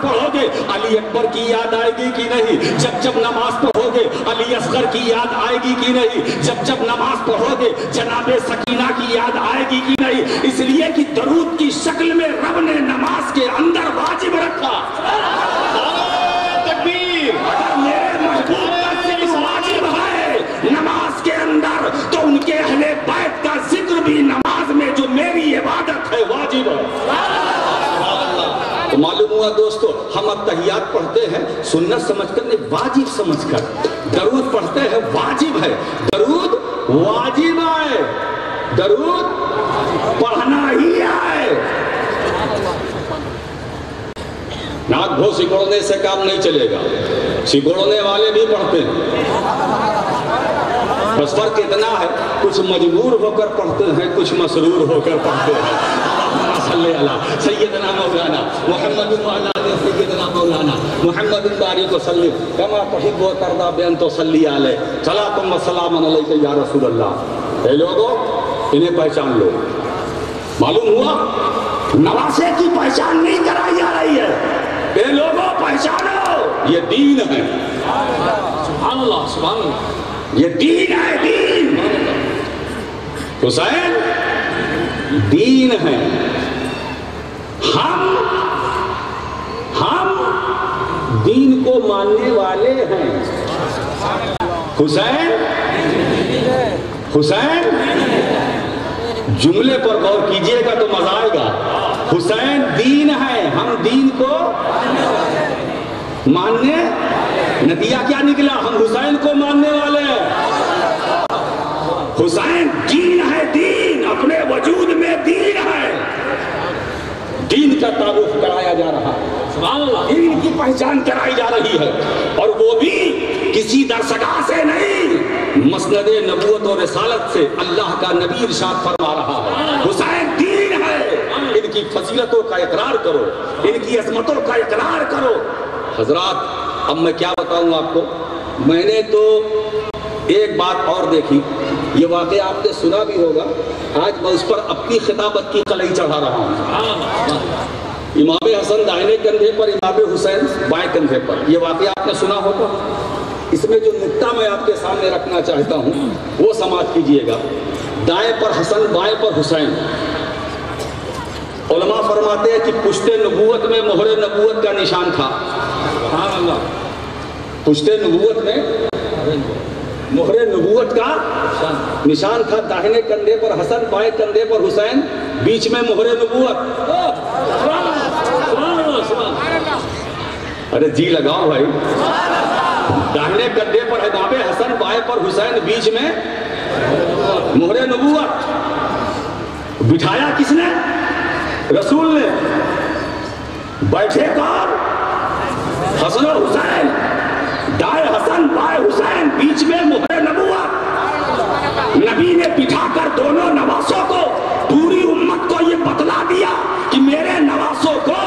پڑھوگے علی اکبر کی یاد آئے گی کہ نہیں؟ جب جب نماز پڑھوگے علی اصغر کی یاد آئے گی کہ نہیں؟ جب جب نماز پڑھوگے جناب سکینہ کی یاد آئے گی کہ نہیں؟ اس لیے کہ درود کی شکل میں رب نے نماز کے اندر واجب رکھا۔ تکبیر! اگر میرے محبوب کا ذکر واجب ہے نماز کے اندر تو ان کے اہل بیت کا ذکر بھی نماز میں جو میری عبادت ہے واجب ہے۔ تو معلوم ہوا دوستو، ہم اتحیات پڑھتے ہیں سنت سمجھ کر نہیں، واجب سمجھ کر۔ درود پڑھتے ہیں واجب ہے، درود واجب ہے، درود پڑھنا ہی ہے۔ ناک بھو سکوڑنے سے کام نہیں چلے گا، سکوڑنے والے بھی پڑھتے ہیں، بس فرق اتنا ہے کچھ مجبور ہو کر پڑھتے ہیں، کچھ مسرور ہو کر پڑھتے ہیں۔ صلی اللہ سیدنا مولانا محمد سیدنا مولانا محمد بارک وسلم کما تحب و ترضى بان تصلی علیہ صلاۃ و سلام علیک یا رسول اللہ۔ اے لوگو انہیں پہچان لو۔ معلوم ہوا نواسے کی پہچان نہیں کرائی جا رہی ہے، اے لوگو پہچانو یہ دین ہے۔ سبحان اللہ سبحان اللہ، یہ دین ہے، دین۔ حسین دین ہے، ہم دین کو ماننے والے ہیں۔ حسین جملے پر غور کیجئے گا تو مزہ آئے گا۔ حسین دین ہے، ہم دین کو ماننے، نتیجہ کیا نکلا؟ ہم حسین کو ماننے والے ہیں۔ حسین دین ہے، دین اپنے وجود میں دین ہے، دین کا تعارف کرایا جا رہا ہے، سبحان اللہ، دین کی پہچان کرائی جا رہی ہے، اور وہ بھی کسی درسگاہ سے نہیں، مسند نبوت اور رسالت سے اللہ کا نبی ارشاد فرما رہا ہے۔ حسین دین ہے، ان کی فضیلتوں کا اقرار کرو، ان کی عظمتوں کا اقرار کرو۔ حضرات اب میں کیا بتاؤں آپ کو، میں نے تو ایک بات اور دیکھی، یہ واقعہ آپ نے سنا بھی ہوگا، آج میں اس پر اپنی خطابت کی قلعی چڑھا رہا ہوں۔ امام حسن دائنے کندھے پر، امام حسین بائیں کندھے پر، یہ واقعہ آپ نے سنا ہوگا۔ اس میں جو نکتہ میں آپ کے سامنے رکھنا چاہتا ہوں وہ سماعت کیجئے گا۔ دائیں پر حسن، بائیں پر حسین۔ علماء فرماتے ہیں کہ پشت نبوت میں مہر نبوت کا نشان تھا، سبحان اللہ، پشت نبوت میں مہر نبوت کا نشان تھا، داہنے کندھے پر حسن، بائیں کندھے پر حسین، بیچ میں مہر نبوت۔ ارے جی لگاؤ بھائی، داہنے کندھے پر امام حسن، بائیں پر حسین، بیچ میں مہر نبوت۔ بٹھایا کس نے؟ رسول نے۔ بیٹھے کون؟ حسن و حسین، دائیں حسن بائیں حسین، بیچ میں مہر نبوت۔ نبی نے بٹھا کر دونوں نواسوں کو، پوری امت کو یہ بتلا دیا کہ میرے نواسوں کو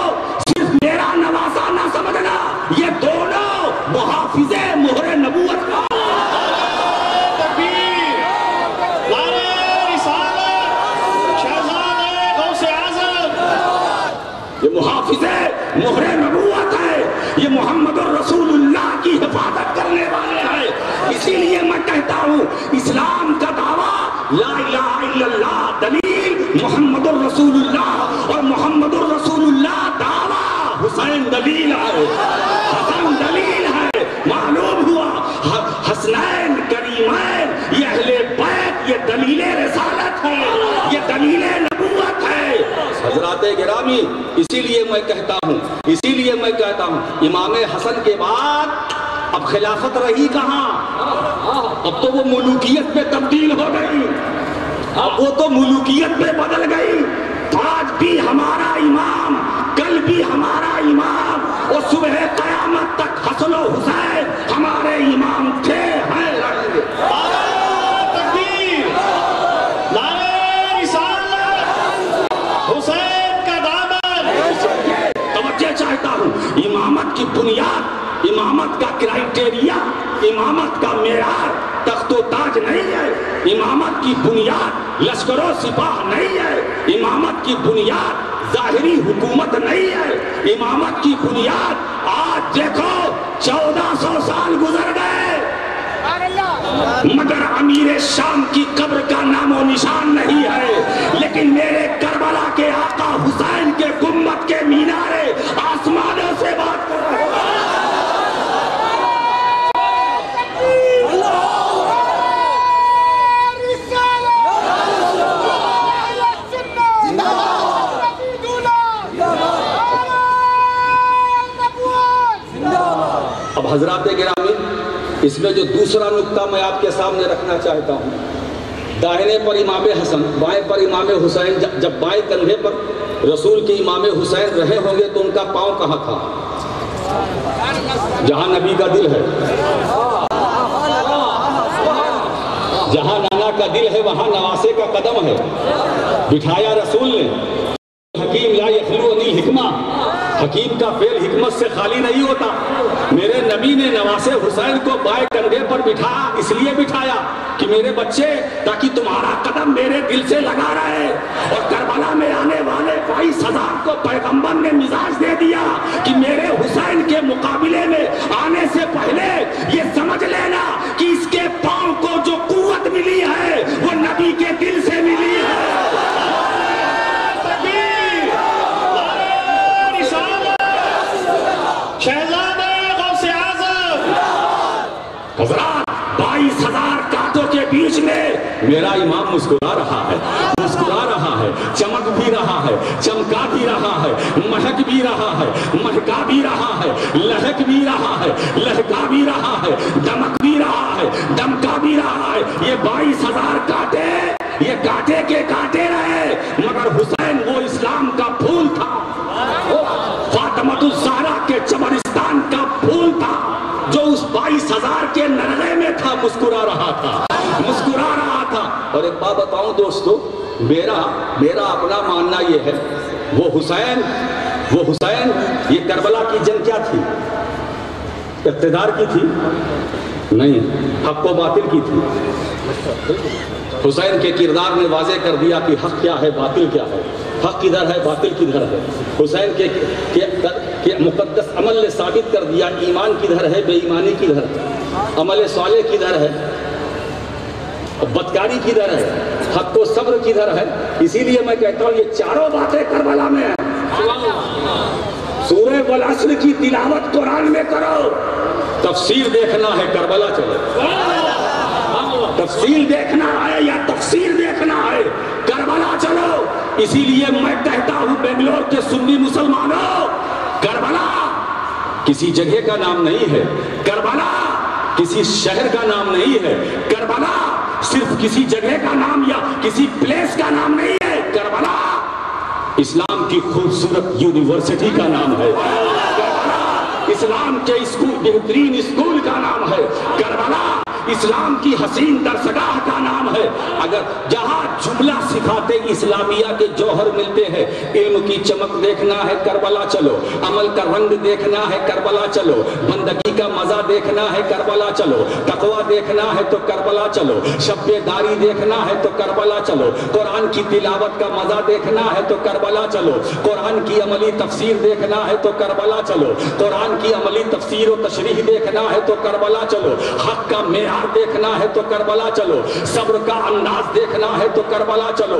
صرف میرا نواسا نہ سمجھنا، یہ دونوں محافظ مہر نبوت کا۔ یہ محافظ مہر نبوت ہے، یہ محمد الرسول اللہ کی حفاظت کرنے والے ہیں۔ اسی لیے میں کہتا ہوں اسلام کا دعویٰ لا الہ الا اللہ دلیل محمد الرسول اللہ، اور محمد الرسول اللہ دعویٰ حسین دلیل ہے، حسن دلیل ہے۔ معلوم ہوا حسنین کریمین یہ اہل بیت، یہ دلیل رسالت ہے، یہ دلیل نبوت ہے۔ حضرات گرامی، اسی لیے میں کہتا ہوں امام حسن کے بعد اب خلافت رہی کہاں؟ اب تو وہ ملوکیت میں تبدیل ہو گئی، اب وہ تو ملوکیت میں بدل گئی۔ آج بھی ہمارا امام، کل بھی ہمارا امام، اور صبح قیامت تک حسن و حسین ہمارے امام تھے، ہیں، رہیں گے۔ چاہتا ہوں امامت کی بنیاد، امامت کا کرائٹیریا، امامت کا معیار تخت و تاج نہیں ہے، امامت کی بنیاد لشکر و سپاہ نہیں ہے، امامت کی بنیاد ظاہری حکومت نہیں ہے، امامت کی بنیاد آج دیکھو 1400 سال گزر گئے مگر امیر شام کی قبر کا نام و نشان نہیں ہے، لیکن میرے کربلا کے آقا حسین کے گنبد کے مینارے آسمانوں سے بات کر رہے ہیں۔ اب حضرات گرامی، اس میں جو دوسرا نقطہ میں آپ کے سامنے رکھنا چاہتا ہوں، داہنے پر امام حسن، بائیں پر امام حسین، جب بائیں کندھے پر رسول کے امام حسین رہے ہوں گے تو ان کا پاؤں کہاں تھا؟ جہاں نبی کا دل ہے، جہاں نانا کا دل ہے وہاں نواسے کا قدم ہے، بٹھایا رسول نے۔ حکیم لا یخلو عن الحکمہ، حکیم کا فعل حکمت سے خالی نہیں ہوتا۔ میرے نبی نے نواسے حسین کو بائیں کندھے پر بٹھایا، اس لیے بٹھایا کہ میرے بچے تاکہ تمہارا قدم میرے دل سے لگا رہے۔ اور کربلا میں آنے والے 22,000 کو پیغمبر نے مزاج دے دیا کہ میرے حسین کے مقابلے میں آنے سے پہلے یہ سمجھ لینا کہ اس کے پاؤں کو جو قوت ملی ہے وہ نبی کے دل سے ملی ہے۔ حضرات 22,000 کانٹوں کے بیچ میں میرا امام مسکرا رہا ہے، مسکرا رہا ہے، چمک بھی رہا ہے، چمکا بھی رہا ہے، مہک بھی رہا ہے، مہکا بھی رہا ہے، لہک بھی رہا ہے، لہکا بھی رہا ہے، دمک بھی رہا ہے، دمکا بھی رہا ہے۔ یہ 22,000 کانٹے، یہ کانٹے کے کانٹے رہے مگر حسین وہ اسلام کا پھول تھا، فاطمۃ الزہرا کے چمرستان کا پھول تھا جو اس 22,000 کے نرغے میں تھا، مسکرا رہا تھا، مسکرا رہا تھا۔ اور ایک بات بتاؤں دوستو، میرا اپنا ماننا یہ ہے، وہ حسین، یہ کربلا کی جنگ کیا تھی؟ اقتدار کی تھی؟ نہیں، حق و باطل کی تھی۔ حسین کے کردار نے واضح کر دیا کہ حق کیا ہے، باطل کیا ہے، حق کدھر ہے، باطل کدھر ہے۔ حسین کے مقدس عمل نے ثابت کر دیا ایمان کدھر ہے، بے ایمانی کدھر ہے، عمل صالح کدھر ہے، بدکاری کدھر ہے، حق و صبر کدھر ہے۔ اسی لیے میں کہتا ہوں یہ چاروں باتیں کربلا میں ہیں۔ سورہ والعصر کی تلاوت قرآن میں کرو، تفسیر دیکھنا ہے کربلا چلو، تفصیل دیکھنا ہے یا تفسیر دیکھنا ہے کربلا چلو۔ اسی لیے میں کہتا ہوں بنگلور کے سنی مسلمانوں، کربلا کسی جگہ کا نام نہیں ہے، کربلا کسی شہر کا نام نہیں ہے، کربلا صرف کسی جگہ کا نام یا کسی پلیس کا نام نہیں ہے، کربلا اسلام کی خوبصورت یونیورسٹی کا نام ہے، کربلا اسلام کے بہترین اسکول کا نام ہے، کربلا اسلام کی حسین درسگاہ کا نام ہے۔ اگر جہاں جملہ صفات اسلامیہ کے جوہر ملتے ہیں، علم کی چمک دیکھنا ہے کربلا چلو، عمل کا رنگ دیکھنا ہے کربلا چلو، بندگی کا مزہ دیکھنا ہے کربلا چلو، تقوی دیکھنا ہے تو کربلا چلو، شب داری دیکھنا ہے تو کربلا چلو، قرآن کی تلاوت کا مزہ دیکھنا ہے تو کربلا چلو، قرآن کی عملی تفسیر دیکھنا ہے تو کربلا چلو، قرآن کی عملی تفسیر و تشریح دیکھنا ہے تو کربلا چلو، حق کا معیار دیکھنا ہے تو کربلا چلو، صبر کا انداز دیکھنا ہے تو کربلا چلو،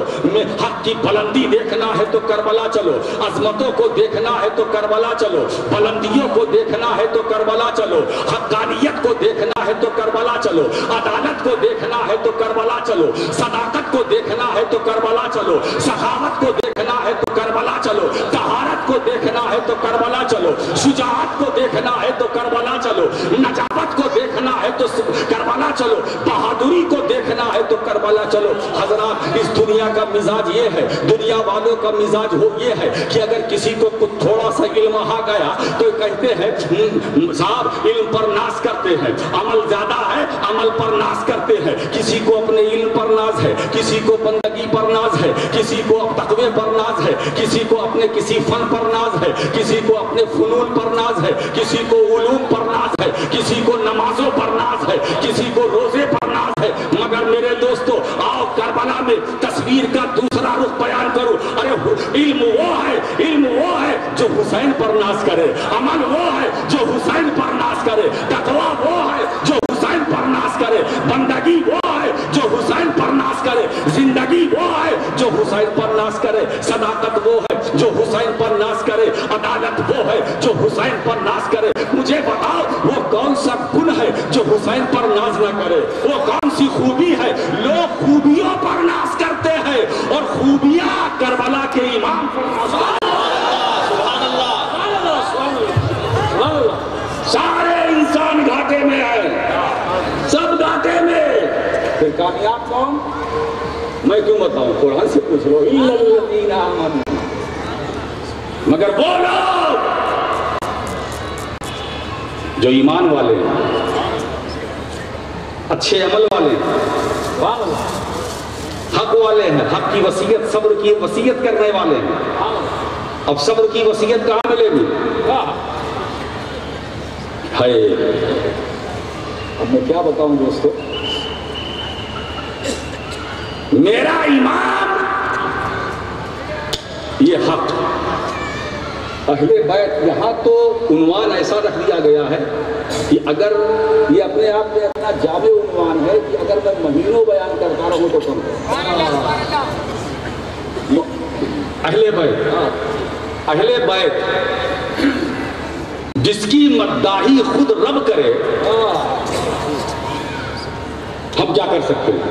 حق کی بلندی دیکھنا ہے تو کربلا چلو، عظمتوں کو دیکھنا ہے تو کربلا چلو، بلندیوں کو دیکھنا ہے تو کربلا چلو، حقانیت کو دیکھنا ہے تو کربلا چلو، عدالت کو دیکھنا ہے تو کربلا چلو، صداقت کو دیکھنا ہے تو کربلا چلو، سخاوت کو دیکھنا ہے تو کربلا چلو، طہارت کو دیکھنا ہے تو کربلا چلو، شجاعت کو دیکھنا ہے تو کربلا چلو، نجابت کو دیکھنا ہے تو کربلا چلو، بہادری کو دیکھنا ہے تو کربلا چلو۔ حضرات اس دنیا کا مزاج یہ ہے، دنیا والوں کا مزاج یہ ہے کہ اگر کسی کو کچھ تھوڑا سا علم آ گیا تو کہتے ہیں صاحب علم پر ناز کرتے ہیں، عمل زیادہ ہے عمل پر ناز کرتے ہیں، کسی کو اپنے علم پر ناز ہے، کسی کو بندگی پر ناز ہے، کسی کو تقوی پر ناز ہے، کسی کو اپنے کسی فن پر ناز ہے، کسی کو اپنے فنون پر ناز ہے، کسی کو علوم پر ناز ہے، کسی کو نمازوں پر ناز ہے، کسی کو روزے پر ناز کا دوسرا رخ بیان کروں. ارے علم وہ ہے جو حسین پر ناز کرے, عمل وہ ہے جو حسین پر ناز کرے, تقویٰ وہ ہے جو حسین پر ناز کرے, بندگی وہ ہے جو حسین پر ناز کرے, زندگی وہ ہے جو حسین پر ناز کرے, صداقت وہ ہے جو حسین پر ناز کرے, عدالت وہ ہے جو حسین پر ناز کرے. مجھے بتاؤ وہ کون سا گن ہے جو حسین پر ناز نہ کرے, وہ کون سی خوبی ہے. لوگ خوبیوں پر ناز کرتے ہیں اور خوبیاں کربلا کے امام پر ناز کرتے ہیں. سارے انسان گھاٹے میں آئے, سب گھاٹے میں. پھر کامیاب کون؟ میں کیوں بتاؤں, قرآن سے پوچھ لو. اِلَّا الَّذِينَ آمَنُوا, مگر وہ لوگ جو ایمان والے ہیں, اچھے عمل والے ہیں, حق والے ہیں, حق کی وصیت, صبر کی وصیت کرنے والے ہیں. اب صبر کی وصیت کہاں ملے گی؟ اب میں کیا بتاؤں دوستو. میرا ایمان یہ حق. اہل بیت, یہاں تو عنوان ایسا رکھ دیا گیا ہے کہ اگر یہ اپنے آپ میں اتنا جامع عنوان ہے کہ اگر میں مہینوں بیان کرتا رہوں تو کم ہے. اہل بیت, اہل بیت جس کی مداحی خود رب کرے, ہم کیا کر سکتے ہیں؟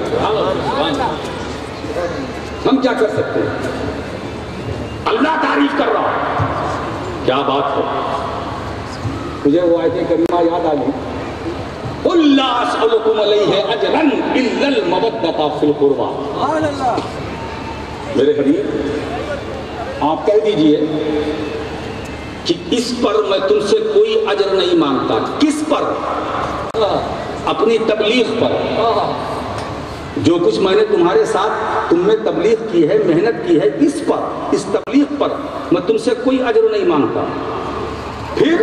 ہم کیا کر سکتے ہیں؟ اللہ تعریف کر رہا ہے, کیا بات ہے. مجھے وہ آیت کریمہ یاد آ گئی, قُلْ لَا أَسْأَلُكُمْ عَلَيْهِ أَجْرًا إِلَّا الْمَوَدَّةَ فِي الْقُرْبَى. میرے حبیب آپ کہہ دیجئے کہ اس پر میں تم سے کوئی اجر نہیں مانگتا. کس پر؟ اپنی تبلیغ پر. جو کچھ میں نے تمہارے ساتھ تم میں تبلیغ کی ہے, محنت کی ہے, اس پر, اس تبلیغ پر میں تم سے کوئی اجر نہیں مانگتا. پھر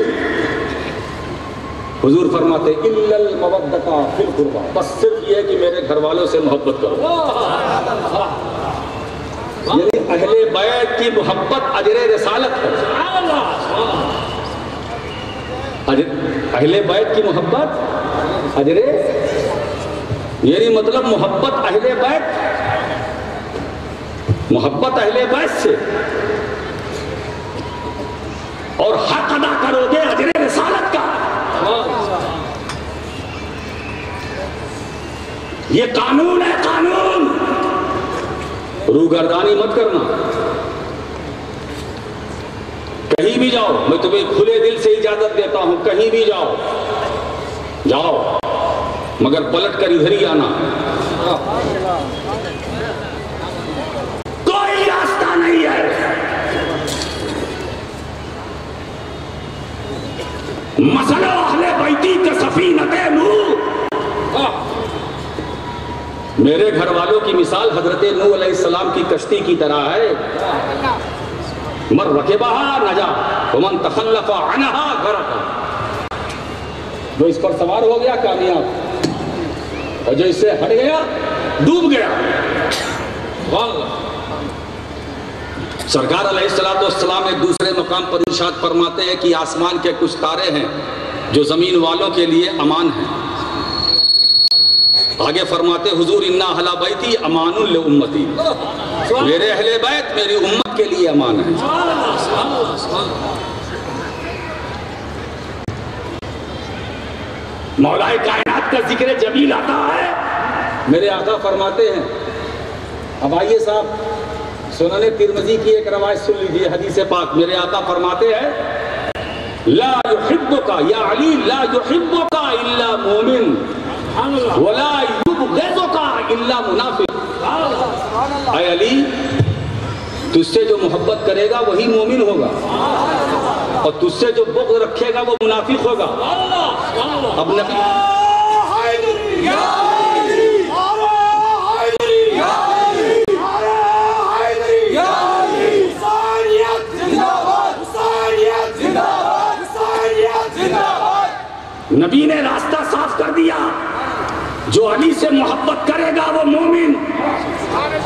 حضور فرماتے اِلَّا الْمَوَدَّةَ فِي الْقُرْبَى, بس صرف یہ ہے کہ میرے گھر والوں سے محبت کرو. یعنی اہل بیت کی محبت اجر رسالت ہے. اہل بیت کی محبت اجر, یعنی مطلب محبت اہل بیت, محبت اہل بیت سے, اور حق ادا کرو گے اجر رسالت کا. یہ قانون ہے, قانون. روگردانی مت کرنا. کہیں بھی جاؤ, میں تمہیں کھلے دل سے اجازت دیتا ہوں, کہیں بھی جاؤ, جاؤ, مگر پلٹ کر ادھر ہی آنا. کوئی راستہ نہیں ہے. مسئلہ اہل بیتی کا سفینۃ نوح. میرے گھر والوں کی مثال حضرت نوح علیہ السلام کی کشتی کی طرح ہے. من رکبہا نجا ومن تخلف عنہا غرق. جو اس پر سوار ہو گیا کامیاب, اور جو اس سے ہٹ گیا ڈوب گیا. سرکار علیہ السلام ایک دوسرے مقام پر ارشاد فرماتے ہیں کہ آسمان کے کچھ تارے ہیں جو زمین والوں کے لیے امان ہیں. آگے فرماتے حضور انا اہل بیتی امان لامتی, میرے اہل بیت میری امت کے لیے امان ہے. مولا کائنات کا ذکر جمیل آتا ہے, میرے آقا فرماتے ہیں. اب آئیے صاحب, سنن ترمذی کی ایک روایت سن لیجیے, حدیث پاک. میرے آقا فرماتے ہیں لا يحبک یا علی لا يحبک الا مومن ولا يبغضک الا منافق. اے علی, تجھ سے جو محبت کرے گا وہی مومن ہوگا, اور تجھ سے جو بغض رکھے گا وہ منافق ہوگا. اب نبی نبی نے راستہ صاف کر دیا. جو علی سے محبت کرے گا وہ مومن،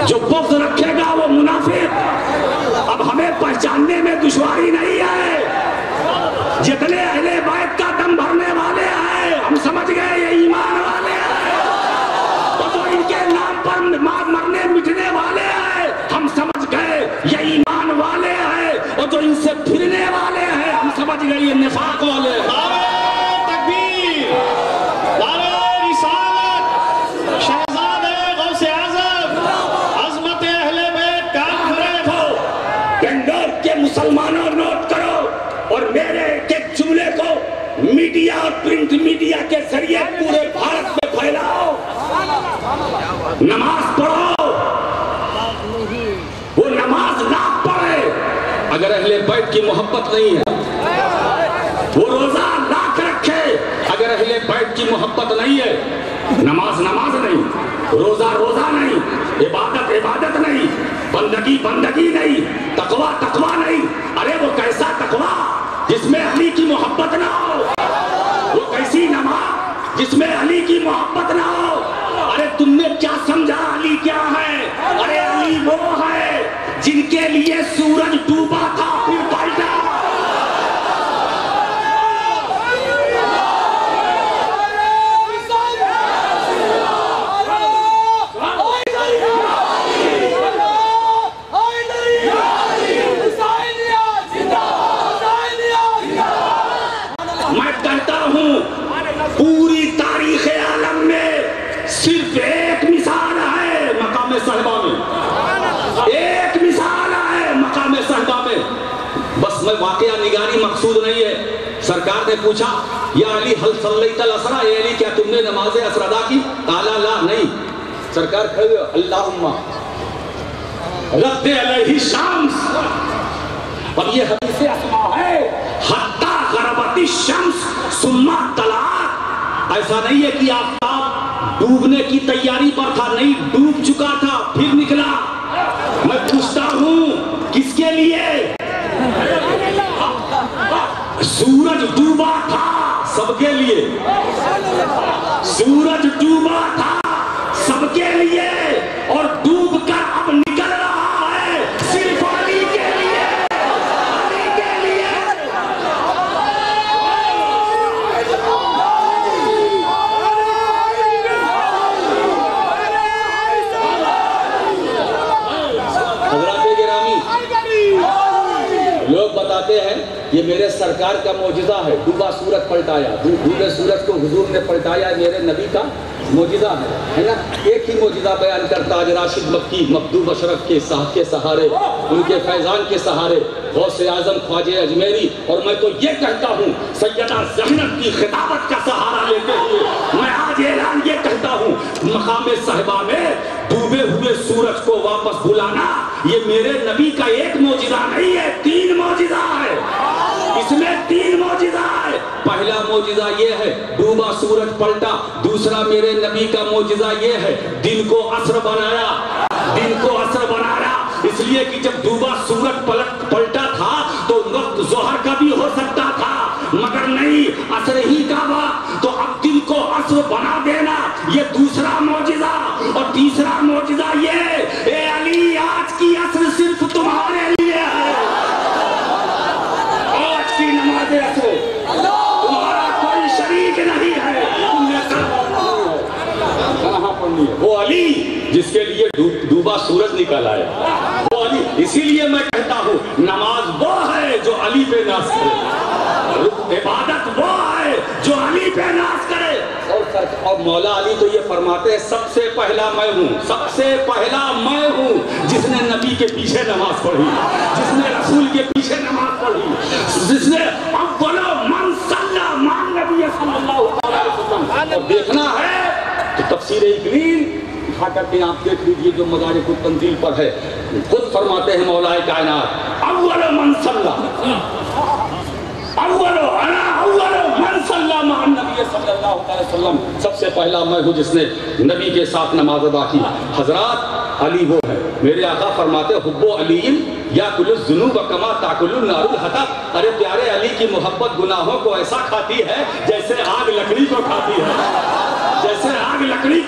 جو بغض رکھے گا وہ منافق۔ اب ہمیں پہچاننے میں دشواری نہیں ہے، جتنے اہل بیت کا دم بھرنے والے ہیں ہم سمجھ گئے یہ ایمان والے ہیں، اور جو ان کے نام پر مرنے مٹنے والے ہیں ہم سمجھ گئے یہ ایمان والے ہیں، اور جو ان سے پھرنے والے ہیں ہم سمجھ گئے یہ نفاق والے ہیں۔ مسلمانوں نوٹ کرو اور میرے ایک جملے کو میڈیا اور پرنٹ میڈیا کے ذریعے پورے بھارت میں پھیلاؤ، نماز پڑھو، وہ نماز نہ پڑھے اگر اہل بیت کی محبت نہیں ہے، وہ روزہ لاکھ رکھے اگر اہل بیت کی محبت نہیں ہے، نماز نماز نہیں، روزہ روزہ نہیں، عبادت عبادت نہیں، بندگی بندگی نہیں، تقوی تقوی نہیں۔ ارے وہ کیسا تقوی جس میں علی کی محبت نہ ہو، وہ کیسی نماز جس میں علی کی محبت نہ ہو۔ ارے تم نے کیا سمجھا علی کیا ہے؟ ارے علی وہ ہے جن کے لیے سورج ڈوبا تھا پھر پلٹا۔ پوری تاریخ عالم میں صرف ایک مثال ہے مقام صحبہ میں، ایک مثال ہے مقام صحبہ میں۔ بس میں واقعہ نگاری مقصود نہیں ہے۔ سرکار نے پوچھا یا علی حل صلیت العصر، اے علی کیا تم نے نماز عصر ادا کی؟ قال لا، نہیں۔ سرکار کھڑے ہوئے اللہم رد علیہ الشمس، اور یہ حدیث اسماء ہے حتی غربت الشمس ثم طلعت۔ ایسا نہیں ہے کہ آفتاب ڈوبنے کی تیاری پر تھا، نہیں، ڈوب چکا تھا پھر نکلا۔ میں پوچھتا ہوں کس کے لیے؟ سورج ڈوبا تھا سب کے لیے، سورج ڈوبا تھا سب کے لیے، اور ڈوب کر اب نکل رہا ہے صرف علی کے لیے، علی کے لیے۔ حضرات گرامی، لوگ بتاتے ہیں یہ میرے سرکار کا معجزہ ہے، ڈوبا سورج پلٹایا، ڈوبے سورج کو حضور نے پلٹایا، میرے نبی کا معجزہ ہے نا۔ ایک ہی معجزہ بیان کرتا ہے راشد مکی مخدوم اشرف کے سہارے، ان کے فیضان کے سہارے، غوث اعظم خواجہ اجمیری، اور میں تو یہ کہتا ہوں سیدہ زینب کی خطابت کا سہارا لیتے ہوئے میں آج اعلان یہ کہتا ہوں، مقام صحبہ میں ڈوبے ہوئے سورج کو واپس بلانا یہ میرے نبی کا ایک معجزہ نہیں ہے، 3 معجزہ ہے، اس میں 3 معجزہ ہے۔ پہلا معجزہ یہ ہے ڈوبا سورج پلٹا، دوسرا میرے نبی کا معجزہ یہ ہے دن کو عصر بنایا، دن کو عصر بنایا، اس لیے کہ جب ڈوبا سورج پلٹا تھا تو وقت ظہر کا بھی ہو سکتا تھا، مگر نہیں، عصر ہی کا وقت، تو اب دن کو عصر بنا دینا یہ دوسرا معجزہ۔ اور تیسرا معجزہ یہ، اے علی آج کی عصر صرف تمہارے لیے ہے، آج کی نماز عصر تمہارا کوئی شریک نہیں ہے، تم نے کہاں پڑھنی ہے؟ وہ علی جس کے لیے ڈوبا سورج نکل آیا، وہ علی۔ اسی لیے میں کہتا ہوں نماز وہ ہے جو علی پہ ناز کرے، عبادت وہ ہے جو علی پہ ناز کرے۔ اور مولا علی تو یہ فرماتے ہیں سب سے پہلا میں ہوں، سب سے پہلا میں ہوں جس نے نبی کے پیچھے نماز پڑھی، جس نے رسول کے پیچھے نماز پڑھی، جس نے اول من صلی مع النبی صلی اللہ علیہ وسلم۔ اور دیکھنا ہے تو تفسیر اقلیل اٹھا کر کے آپ دیکھ لیجئے جو مدارک التنزیل پر ہے، خود فرماتے ہیں مولا کائنات اول من صلی، اول من صلی مع النبی صلی اللہ علیہ وسلم، سب سے پہلا میں ہوں جس نے نبی کے ساتھ نماز ادا کی۔ حضرات علی وہ ہے، میرے آقا فرماتے حب علی یاکل الذنوب کما تاکل النار الحطب۔ ارے پیارے علی کی محبت گناہوں کو ایسا کھاتی ہے جیسے آگ لکڑی کو کھاتی ہے، جیسے آگ لکڑی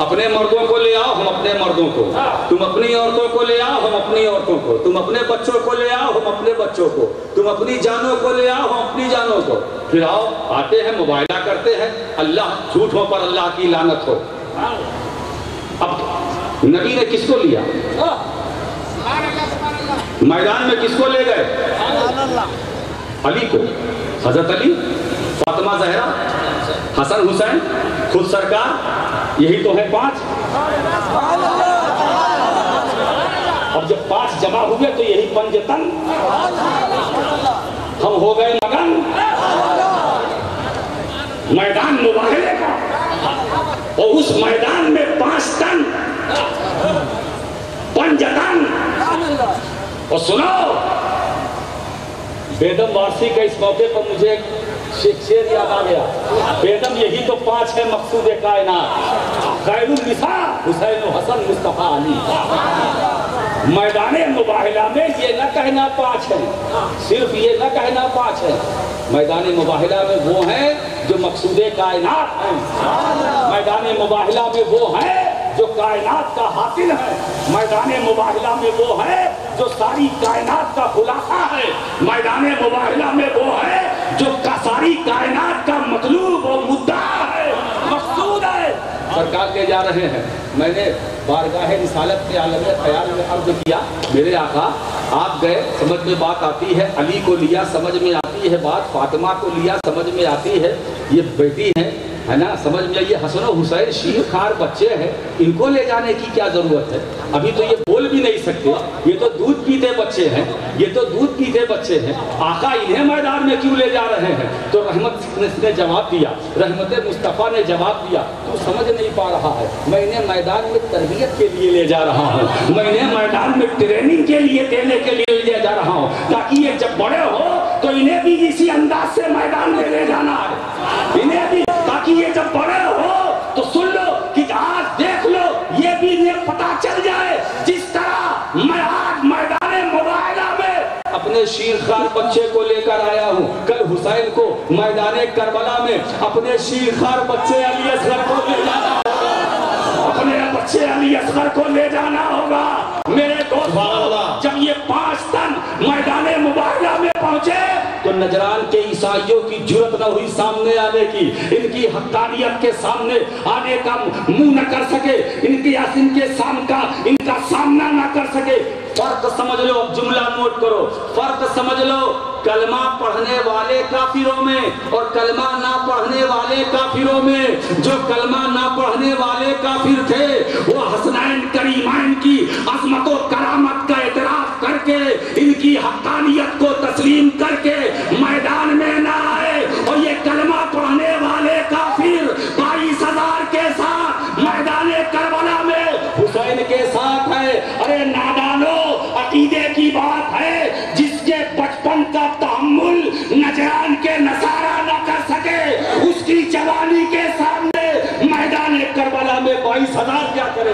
اپنے مردوں کو لے آؤ، ہم اپنے مردوں کو، تم اپنی عورتوں کو لے آؤ، ہم اپنی عورتوں کو، تم اپنے بچوں کو لے آؤ، ہم اپنے بچوں کو، تم اپنی جانوں کو لے آؤ، ہم اپنی جانوں کو، پھر آؤ آتے ہیں مباہلہ کرتے ہیں، اللہ جھوٹوں پر اللہ کی لعنت ہو۔ اب نبی نے کس کو لیا؟ میدان میں کس کو لے گئے؟ علی کو، حضرت علی، فاطمہ زہرا، حسن حسین، خود سرکار، یہی تو ہے 5۔ اب جب 5 جمع ہوئے تو یہی پنجتن، ہم ہو گئے مگن میدان مباہلے کا، اور اس میدان میں 5 تن پنجتن۔ اور سنو، بیدم وارسی کا اس موقع پر مجھے ایک شعر یاد آ گیا، بیدم یہی تو 5 ہے مقصود کائنات، خیر النساء حسین و حسن مصطفیٰ علی۔ میدان مباہلہ میں یہ نہ کہنا 5 ہے، صرف یہ نہ کہنا 5 ہے، میدان مباہلہ میں وہ ہیں جو مقصود کائنات ہیں، میدان مباہلہ میں وہ ہیں جو کائنات کا حاصل ہے، میدان مباہلہ میں وہ ہے جو ساری کائنات کا خلاصہ ہے، میدان مباہلہ میں وہ ہے جو ساری کائنات کا مطلوب و مدعا ہے، مقصود ہے۔ سرکار لے جا رہے ہیں، میں نے بارگاہ رسالت کے عالم خیال میں عرض کیا، میرے آقا آپ گئے، سمجھ میں بات آتی ہے، علی کو لیا سمجھ میں آتی ہے بات، فاطمہ کو لیا سمجھ میں آتی ہے، یہ بیٹی ہے نا، سمجھ میں یہ حسن و حسین شیر خار بچے ہیں، ان کو لے جانے کی کیا ضرورت ہے؟ ابھی تو یہ بول بھی نہیں سکتے، یہ تو دودھ پیتے بچے ہیں، یہ تو دودھ پیتے بچے ہیں، آقا انہیں میدان میں کیوں لے جا رہے ہیں؟ تو رحمت نے جواب دیا، رحمت مصطفیٰ نے جواب دیا، تو سمجھ نہیں پا رہا ہے، میں انہیں میدان میں تربیت کے لیے لے جا رہا ہوں، میں انہیں میدان میں ٹریننگ کے لیے دینے کے لیے لے جا رہا ہوں، تاکہ یہ جب بڑے ہو تو انہیں بھی اسی انداز سے میدان میں لے جانا ہے، انہیں بھی، تاکہ یہ جب بڑے ہو تو سن لو کہ آج دیکھ لو، یہ بھی انہیں پتا چل جائے، جس طرح میں آج میدان مباہلہ میں اپنے شیرخوار بچے کو لے کر آیا ہوں، کل حسین کو میدان کربلا میں اپنے شیرخوار بچے علی اصغر کو لے جانا ہوگا، اپنے بچے علی اصغر کو لے جانا ہوگا۔ میرے دوست، جب یہ 5 تن میدان مباہلہ میں پہنچے تو نجران کے عیسائیوں کی جرت نہ ہوئی سامنے آنے کی، ان کی حقانیت کے سامنے آنے کا منہ نہ کر سکے، ان کا سامنا نہ کر سکے۔ فرق سمجھ لو، اب جملہ نوٹ کرو، فرق سمجھ لو، کلمہ پڑھنے والے کافروں میں اور کلمہ نہ پڑھنے والے کافروں میں۔ جو کلمہ نہ پڑھنے والے کافر تھے وہ حسنین کریمین کی عظمت و کرامت کا اعتراف کر کے، ان کی حقانیت کو تسلیم کر کے میدان میں نہ آئے، اور یہ کلمہ پڑھنے والے کافر 22,000 کے ساتھ میدان کربلا میں حسین کے ساتھ ہے۔ ارے نادانو، عقیدے کی بات ہے، جس کے بچپن کا تحمل نجران کے نصارہ نہ کر سکے، اس کی جوانی کے سامنے میدان کربلا میں 22,000 کیا کرے۔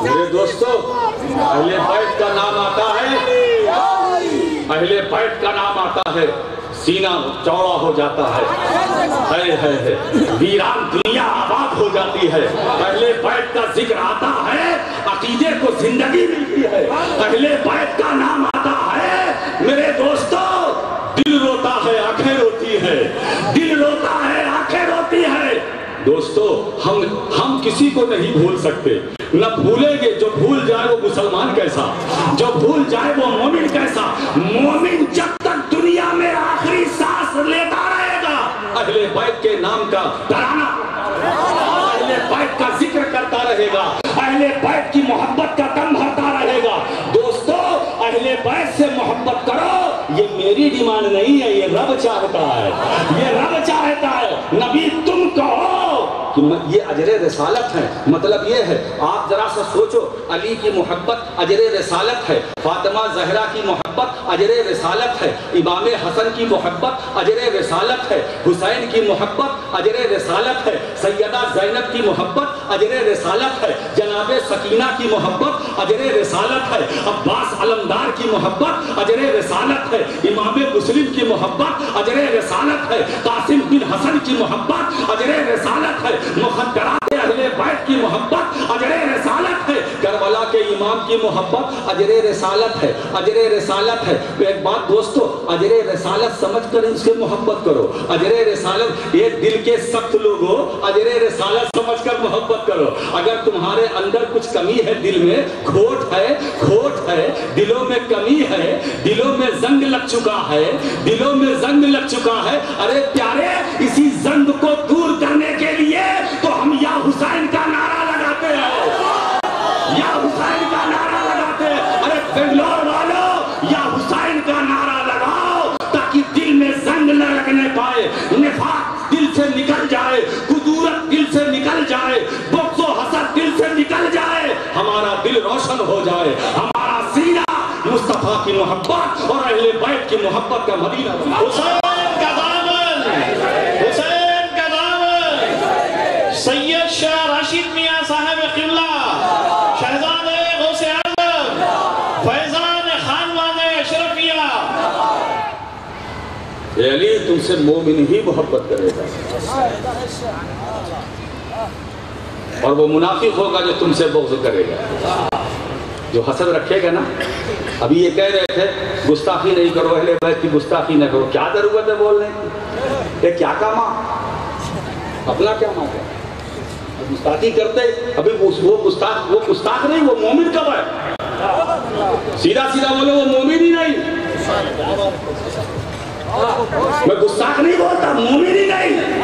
میرے دوستو، اہل بیت کا نام آتا ہے، اہل بیت کا نام آتا ہے، سینہ چوڑا ہو جاتا ہے، ویران دنیا آباد ہو جاتی ہے۔ اہل بیت کا ذکر آتا ہے، عقیدے کو زندگی ملتی ہے۔ اہل بیت کا نام آتا ہے، میرے دوستو، دل روتا ہے، آنکھیں روتی ہے، دل روتا ہے، آنکھیں روتی ہے۔ دوستو، ہم کسی کو نہیں بھول سکتے، نہ بھولیں گے۔ جو بھول جائے وہ مسلمان کیسا، جو بھول جائے وہ مومن کیسا۔ مومن جب تک دنیا میں آخری سانس لیتا رہے گا اہل بیت کے نام کا ترانہ، اہل بیت کا ذکر کرتا رہے گا، اہل بیت کی محبت کا دم بھرتا رہے گا۔ دوستو، اہل بیت سے محبت کرو، یہ میری ڈیمانڈ نہیں ہے، یہ رب چاہتا ہے، یہ رب چاہتا ہے۔ نبی تم کہو کہ یہ اجر رسالت ہے. مطلب یہ ہے آپ ذرا سا سوچو, علی کی محبت اجر رسالت ہے, فاطمہ زہرا کی محبت اجر رسالت ہے, امام حسن کی محبت اجر رسالت ہے, حسین کی محبت اجر رسالت ہے, سیدہ زینب کی محبت اجر رسالت ہے, جناب سکینہ کی محبت اجر رسالت ہے, عباس علمدار کی محبت اجر رسالت ہے, امام مسلم کی محبت اجر رسالت ہے, قاسم بن حسن کی محبت اجر رسالت ہے, مخدرات اہل بیت کی محبت اجر رسالت ہے, کربلا کے امام کی محبت اجر رسالت ہے, اجر رسالت ہے. ایک بات دوستو, اجر رسالت سمجھ کر اس سے محبت کرو. اجر رسالت, یہ دل کے سخت لوگوں, اجر رسالت سمجھ کر محبت کرو. اگر تمہارے اندر کچھ کمی ہے, دل میں کھوٹ ہے, دلوں میں کمی ہے, دلوں میں زنگ لگ چکا ہے, دلوں میں زنگ لگ چکا ہے, ارے پیارے, اسی زنگ کو دور کرنے کے لیے تو ہم یا حسین کا نعرہ لگاتے ہیں, یا حسین کا نعرہ لگاتے ہیں. ارے بنگلور والوں, یا حسین کا نعرہ لگاؤ تاکہ دل میں زنگ نہ لگنے پائے, نفاق دل سے نکل جائے, کدورت دل سے نکل جائے, بغض و حسد دل سے نکل جائے, ہمارا دل روشن ہو جائے, ہمارا سینہ مصطفیٰ کی محبت اور اہل بیت کی محبت کا مدینہ بنے. حسین کا دامن, حسین کا دامن, سید شاہ راشد میاں صاحب قبلہ, شہزادے غوث اعظم, فیضان خانوان اشرفیہ. اے علی, تم سے مومن ہی محبت کرے گا, اور وہ منافق ہوگا جو تم سے بغض کرے گا, جو حسد رکھے گا نا. ابھی یہ کہہ رہے تھے گستاخی نہیں کرو, اہل بیت کی گستاخی نہ کرو. کیا ضرورت ہے بولنے کی؟ یہ کیا کام ہے, اپنا کیا ماں ہے گستاخی کرتے. ابھی وہ گستاخ نہیں, وہ مومن کب ہے؟ سیدھا سیدھا بولے, وہ مومن ہی نہیں. میں گستاخ نہیں بولتا, مومن ہی نہیں.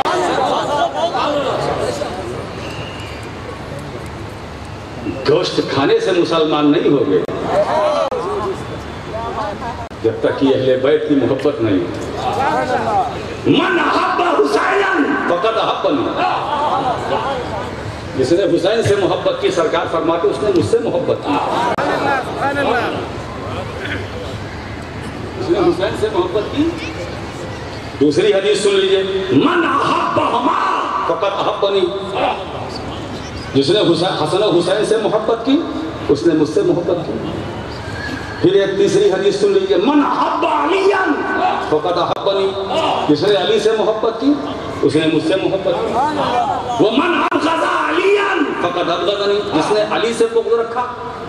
گوشت کھانے سے مسلمان نہیں ہو گئے جب تک کہ اہل بیت کی محبت نہیں. من احب حسین فقد احبنی, جس نے حسین سے محبت کی, سرکار فرماتے اس نے مجھ سے محبت کی. جس نے حسین سے محبت کی. دوسری حدیث سن لیجئے, من احبہما فقد احبنی, جس نے حسن و حسین سے محبت کی اس نے مجھ سے محبت کی. پھر ایک تیسری حدیث سن لیجئے, من احب علیاً فقد احبنی, جس نے علی سے محبت کی اس نے مجھ سے محبت کی. ومن ابغض علیاً فقد ابغضنی, جس نے علی سے بغض رکھا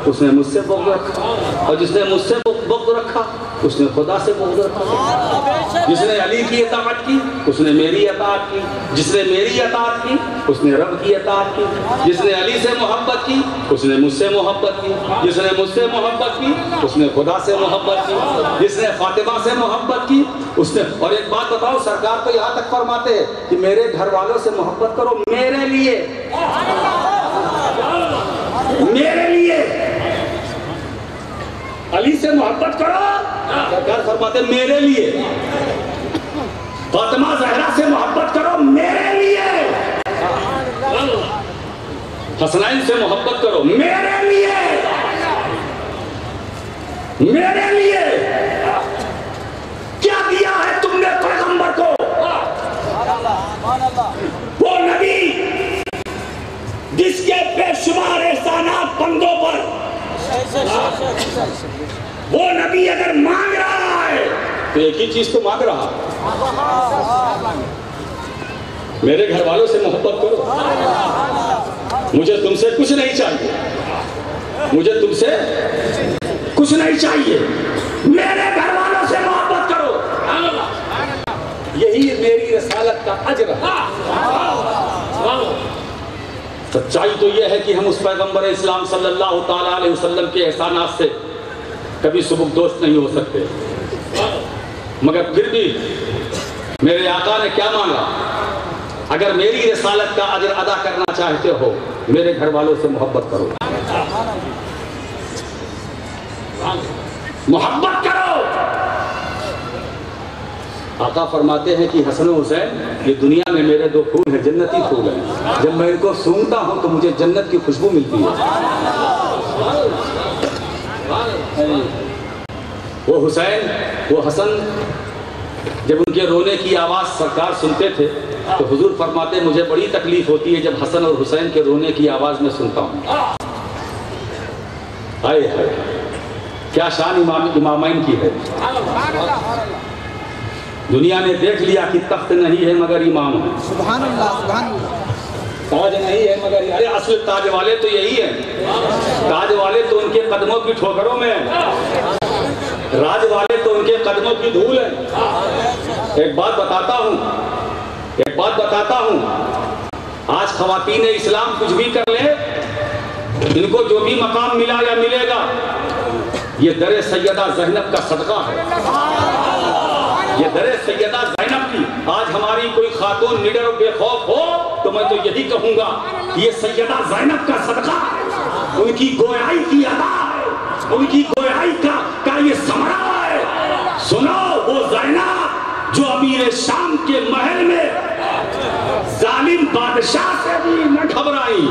اس نے مجھ سے بغض رکھا, اور جس نے مجھ سے بغض رکھا اس نے خدا سے بغض رکھا. جس نے علی کی اطاعت کی اس نے میری اطاعت کی, جس نے میری اطاعت کی اس نے رب کی اطاعت کی, جس نے علی سے محبت کی اس نے مجھ سے محبت کی, جس نے مجھ سے محبت کی اس نے خدا سے محبت کی, جس نے فاطمہ سے محبت کی اس نے. اور ایک بات بتاؤ, سرکار تو یہاں تک فرماتے ہیں کہ میرے گھر والوں سے محبت کرو میرے لیے, میرے لیے. علی سے محبت کرو, سرکار فرماتے میرے لیے. فاطمہ زہرا سے محبت کرو میرے لیے. حسنین سے محبت کرو میرے لیے, میرے لیے. کیا دیا ہے تم نے پیغمبر کو؟ وہ نبی جس کے بے شمار احسانات بندوں پر. وہ نبی اگر مانگ رہا ہے تو ایک ہی چیز تو مانگ رہا, میرے گھر والوں سے محبت کرو, مجھے تم سے کچھ نہیں چاہیے, مجھے تم سے کچھ نہیں چاہیے, میرے گھر والوں سے محبت کرو. یہی میری رسالت کا اجر ہے. سچائی تو یہ ہے کہ ہم اس پیغمبر اسلام صلی اللہ تعالیٰ علیہ وسلم کے احسانات سے کبھی سبک دوست نہیں ہو سکتے, مگر پھر بھی میرے آقا نے کیا مانگا, اگر میری رسالت کا اجر ادا کرنا چاہتے ہو میرے گھر والوں سے محبت کرو, محبت کرو. آقا فرماتے ہیں کہ حسن و حسین یہ دنیا میں میرے دو پھول ہیں، جنتی پھول ہیں، جب میں ان کو سونگھتا ہوں تو مجھے جنت کی خوشبو ملتی ہے۔ وہ حسین، وہ حسن، جب ان کے رونے کی آواز سرکار سنتے تھے تو حضور فرماتے مجھے بڑی تکلیف ہوتی ہے جب حسن اور حسین کے رونے کی آواز میں سنتا ہوں۔ ہائے ہائے کیا شان امامین کی ہے۔ دنیا نے دیکھ لیا کہ تخت نہیں ہے مگر امام ہے، سبحان اللہ سبحان اللہ، تاج نہیں ہے مگر، ارے اصل تاج والے تو یہی ہیں، تاج والے تو ان کے قدموں کی ٹھوکروں میں ہیں، راج والے تو ان کے قدموں کی دھول ہے۔ ایک بات بتاتا ہوں، آج خواتین اسلام کچھ بھی کر لے، ان کو جو بھی مقام ملا یا ملے گا یہ در سیدہ زینب کا صدقہ ہے، یہ در سیدہ زینب کی۔ آج ہماری کوئی خاتون نڈر و بے خوف ہو تو میں تو یہی کہوں گا یہ سیدہ زینب کا صدقہ ہے، ان کی گویائی کی ادا ہے، ان کی گویائی کا یہ ثمرہ ہے۔ سنو وہ زینب جو امیر شام کے محل میں ظالم بادشاہ سے بھی نہ گھبرائی،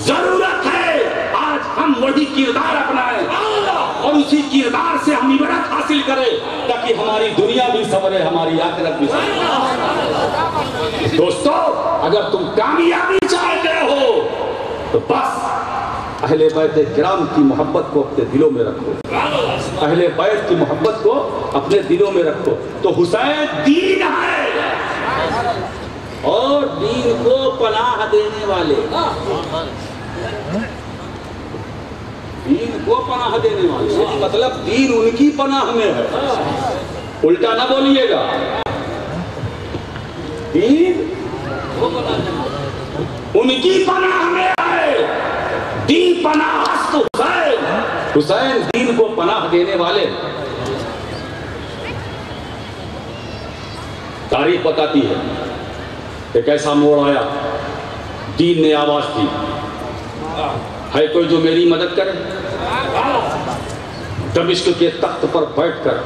ضرورت ہے آج ہم وہی کردار اپنائیں اور اسی کردار سے ہم عبرت حاصل کریں تاکہ ہماری دنیا بھی سنورے، ہماری آخرت بھی سنورے۔ دوستو اگر تم کامیابی چاہتے ہو تو بس اہل بیت کرام کی محبت کو اپنے دلوں میں رکھو، اہل بیت کی محبت کو اپنے دلوں میں رکھو۔ تو حسین دین ہے اور دین کو پناہ دینے والے، دین کو پناہ دینے والے، مطلب دین ان کی پناہ میں ہے، الٹا نہ بولیے گا، دین ان کی پناہ میں ہے، دین پناہ است حسین، حسین دین کو پناہ دینے والے۔ تاریخ بتاتی ہے کہ کیسا موڑ آیا، دین نے آواز دی، ہے کوئی جو میری مدد کرے؟ دمشق کے تخت پر بیٹھ کر،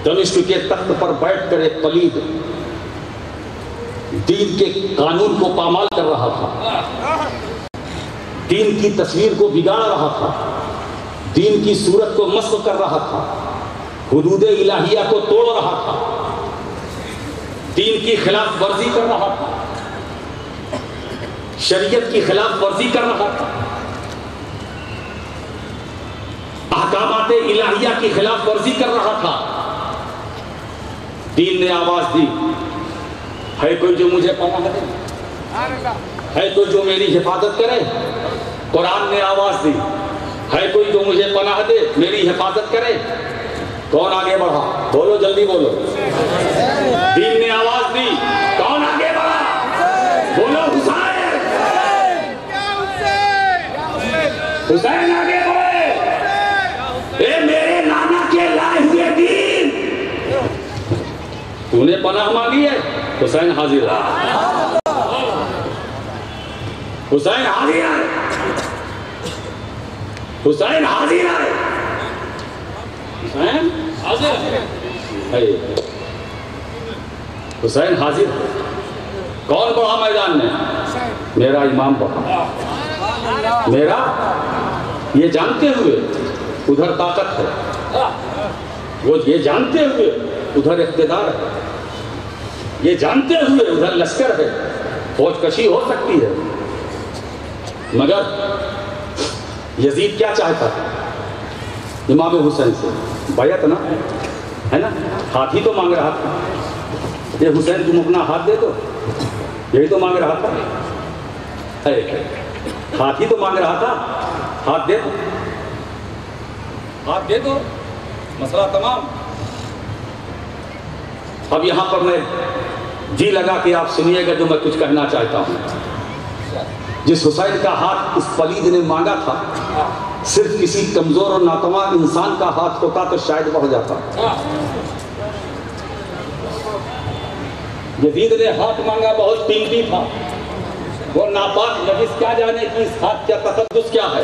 دمشق کے تخت پر بیٹھ کر ایک پلید دین کے قانون کو پامال کر رہا تھا، دین کی تصویر کو بگاڑ رہا تھا، دین کی صورت کو مسخ کر رہا تھا، حدود الہیہ کو توڑ رہا تھا، دین کی خلاف ورزی کر رہا تھا، شریعت کی خلاف ورزی کر رہا تھا، احکامات الہیہ کی خلاف ورزی کر رہا تھا۔ دین نے آواز دی، ہے کوئی جو مجھے پناہ دے، ہے کوئی جو میری حفاظت کرے؟ قرآن نے آواز دی، ہے کوئی جو مجھے پناہ دے، میری حفاظت کرے؟ کون آگے بڑھا؟ بولو جلدی بولو۔ دین نے آواز دی، کون آگے بڑھا؟ بولو حسین، حسین آگے بڑھے، اے میرے نانا کے لائے ہوئے دین، تو نے پناہ مانگی ہے؟ حسین حاضر ہے، حسین حاضر ہے، حسین حاضر ہے، حسین حاضر ہے، حسین حاضر ہے۔ کون بڑھا میدان میں؟ میرا امام بڑھا، میرا، یہ جانتے ہوئے ادھر طاقت ہے، وہ یہ جانتے ہوئے ادھر اقتدار ہے، یہ جانتے ہوئے ادھر لشکر ہے، فوج کشی ہو سکتی ہے، مگر یزید کیا چاہتا تھا؟ امام حسین سے بیعت نا، ہے نا، ہاتھ ہی تو مانگ رہا تھا، یہ حسین تم اپنا ہاتھ دے دو، یہی تو مانگ رہا تھا، ہاتھ ہی تو مانگ رہا تھا، ہاتھ دے دو، ہاتھ دے دو، مسئلہ تمام۔ اب یہاں پر میں جی لگا کہ آپ سنیے گا جو میں کچھ کہنا چاہتا ہوں۔ جس حسین کا ہاتھ اس پلید نے مانگا تھا، صرف کسی کمزور اور ناتواں انسان کا ہاتھ ہوتا تو شاید بڑھ جاتا۔ یزید نے ہاتھ مانگا، بہت قیمتی تھا، وہ ناپاک نجس کیا جانے کہ اس ہاتھ کا تقدس کیا ہے۔